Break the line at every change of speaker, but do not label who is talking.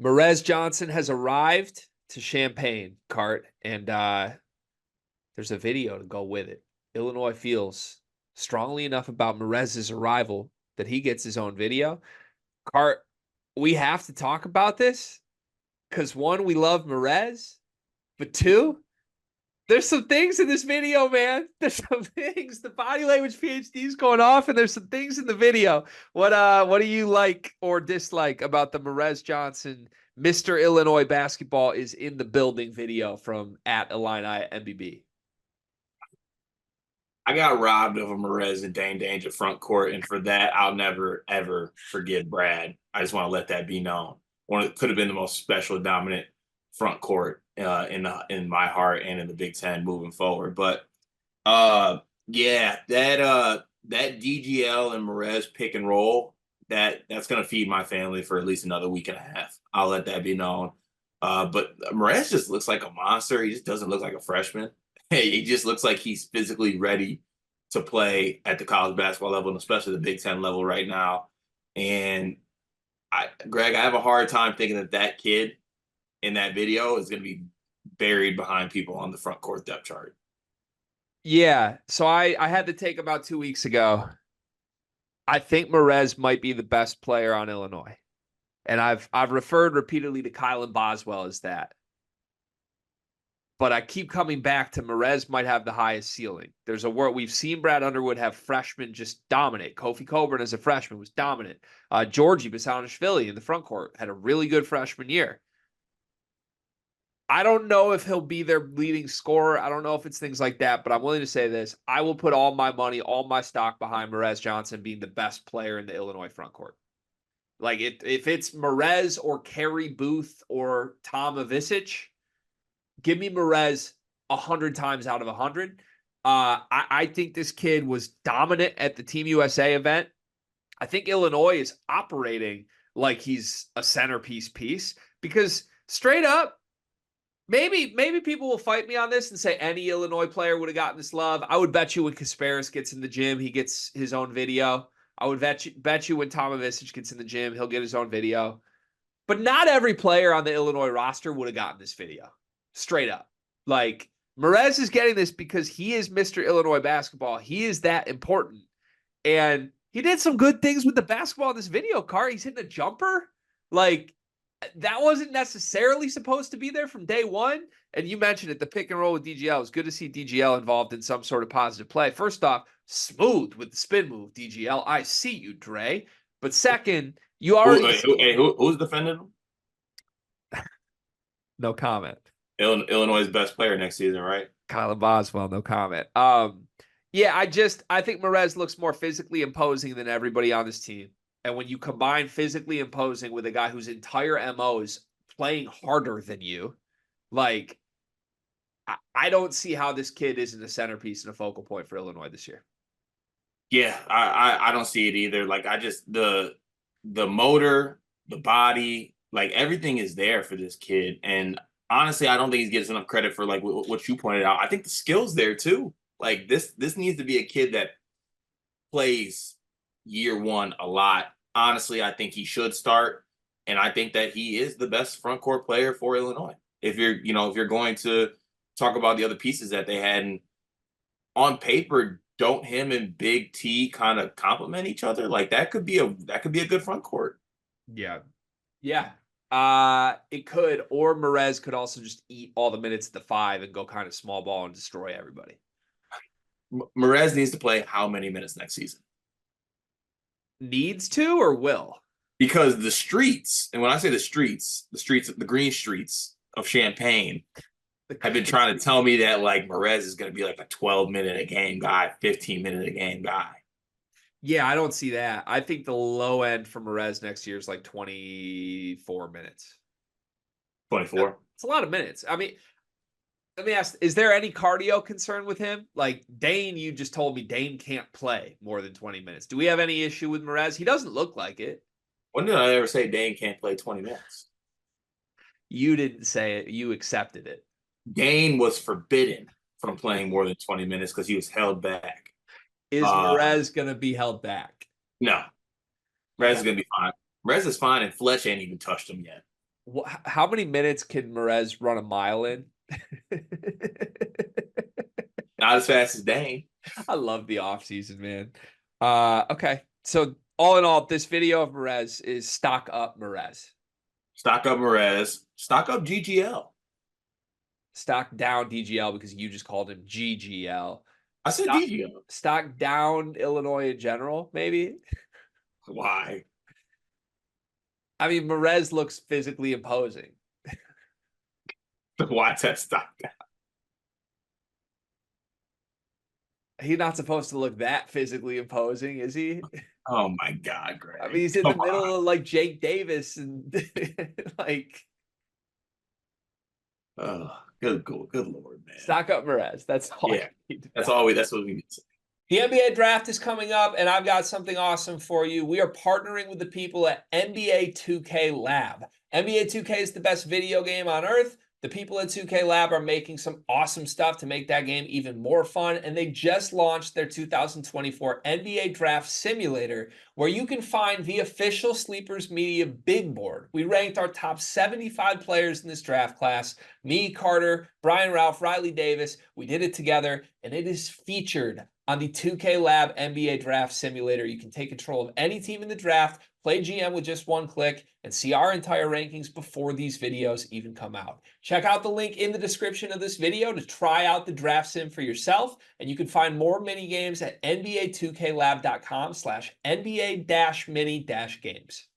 Morez Johnson has arrived to Champaign, Cart, and there's a video to go with it. Illinois feels strongly enough about Morez's arrival that he gets his own video. Cart, we have to talk about this because one, we love Morez, but two, there's some things in this video, man. There's some things. The body language PhD's going off, and there's some things in the video. What do you like or dislike about the Morez Johnson Mr. Illinois basketball is in the building video from at Illini MBB?
I got robbed of a Morez and Dane Danger front court, and for that, I'll never ever forgive Brad. I just want to let that be known. Could have been the most special, dominant front court in my heart and in the Big Ten moving forward. But yeah, that DGL and Morez pick and roll that's gonna feed my family for at least another week and a half. I'll let that be known. But Morez just looks like a monster. He just doesn't look like a freshman. He just looks like he's physically ready to play at the college basketball level, and especially the Big Ten level right now. And Greg, I have a hard time thinking that kid in that video is going to be buried behind people on the front court depth chart.
Yeah. So I had the take about 2 weeks ago. I think Morez might be the best player on Illinois. And I've referred repeatedly to Kylan Boswell as that. But I keep coming back to Morez might have the highest ceiling. There's a word we've seen Brad Underwood have freshmen just dominate. Kofi Coburn as a freshman was dominant. Georgie Basanishvili in the front court had a really good freshman year. I don't know if he'll be their leading scorer. I don't know if it's things like that, but I'm willing to say this. I will put all my money, all my stock behind Morez Johnson being the best player in the Illinois front court. Like if it's Morez or Kerry Booth or Tom Ivisic, give me Morez 100 times out of 100. I think this kid was dominant at the Team USA event. I think Illinois is operating like he's a centerpiece piece because straight up, maybe people will fight me on this and say any Illinois player would have gotten this love. I would bet you when Kasparis gets in the gym, he gets his own video. I would bet you when Tom Ivisic gets in the gym, he'll get his own video. But not every player on the Illinois roster would have gotten this video. Straight up. Like, Morez is getting this because he is Mr. Illinois basketball. He is that important. And he did some good things with the basketball in this video, Car. He's hitting a jumper. Like, that wasn't necessarily supposed to be there from day one. And you mentioned it, the pick and roll with DGL. It was good to see DGL involved in some sort of positive play. First off, smooth with the spin move, DGL. I see you, Dre. But second, you already...
Who's defending him?
No comment.
Illinois' best player next season, right?
Kylan Boswell, no comment. Yeah, I think Morez looks more physically imposing than everybody on this team. And when you combine physically imposing with a guy whose entire MO is playing harder than you, like, I don't see how this kid isn't a centerpiece and a focal point for Illinois this year.
Yeah, I don't see it either. Like, I just the motor, the body, like everything is there for this kid. And honestly, I don't think he gets enough credit for like what you pointed out. I think the skill's there too. Like this needs to be a kid that plays year one a lot. Honestly, I think he should start, and I think that he is the best front court player for Illinois. If you're going to talk about the other pieces that they had, and on paper, don't him and Big T kind of complement each other? Like that could be a good front court.
Yeah. It could, or Morez could also just eat all the minutes at the 5 and go kind of small ball and destroy everybody.
Morez needs to play how many minutes next season?
Needs to or will?
Because the streets, and when I say the streets, the green streets of Champaign have been trying to tell me that like Morez is going to be like a 12-minute a game guy, 15-minute a game guy.
Yeah, I don't see that. I think the low end for Morez next year is like 24 minutes.
24?
It's a lot of minutes. I mean, let me ask, is there any cardio concern with him? Like Dane, you just told me Dane can't play more than 20 minutes. Do we have any issue with Morez? He doesn't look like it.
When did I ever say Dane can't play 20 minutes?
You didn't say it. You accepted it.
Dane was forbidden from playing more than 20 minutes because he was held back.
Is Morez going to be held back?
No. Morez is going to be fine. Morez is fine, and Fletch ain't even touched him yet.
How many minutes can Morez run a mile in?
Not as fast as Dane.
I love the offseason, man. Okay. So all in all, this video of Morez is stock up Morez.
Stock up Morez. Stock up GGL.
Stock down DGL because you just called him GGL.
I said
Stock,
GGL.
stock down Illinois in general, maybe.
Why?
I mean, Morez looks physically imposing.
Why is that stock down?
He's not supposed to look that physically imposing, is he?
Oh my God, Greg.
I mean, he's in the middle of like Jake Davis and like.
Oh, good Lord, man.
Stock up Morez. That's all.
Yeah, that's what we need to say.
The NBA draft is coming up, and I've got something awesome for you. We are partnering with the people at NBA 2K Lab. NBA 2K is the best video game on earth. The people at 2K Lab are making some awesome stuff to make that game even more fun, and they just launched their 2024 NBA Draft Simulator, where you can find the official Sleepers Media big board. We ranked our top 75 players in this draft class. Me, Carter, Brian Ralph, Riley Davis. We did it together, and it is featured on the 2K Lab NBA Draft Simulator. You can take control of any team in the draft, play GM with just one click, and see our entire rankings before these videos even come out. Check out the link in the description of this video to try out the draft sim for yourself, and you can find more mini games at nba2klab.com/NBA-mini-games.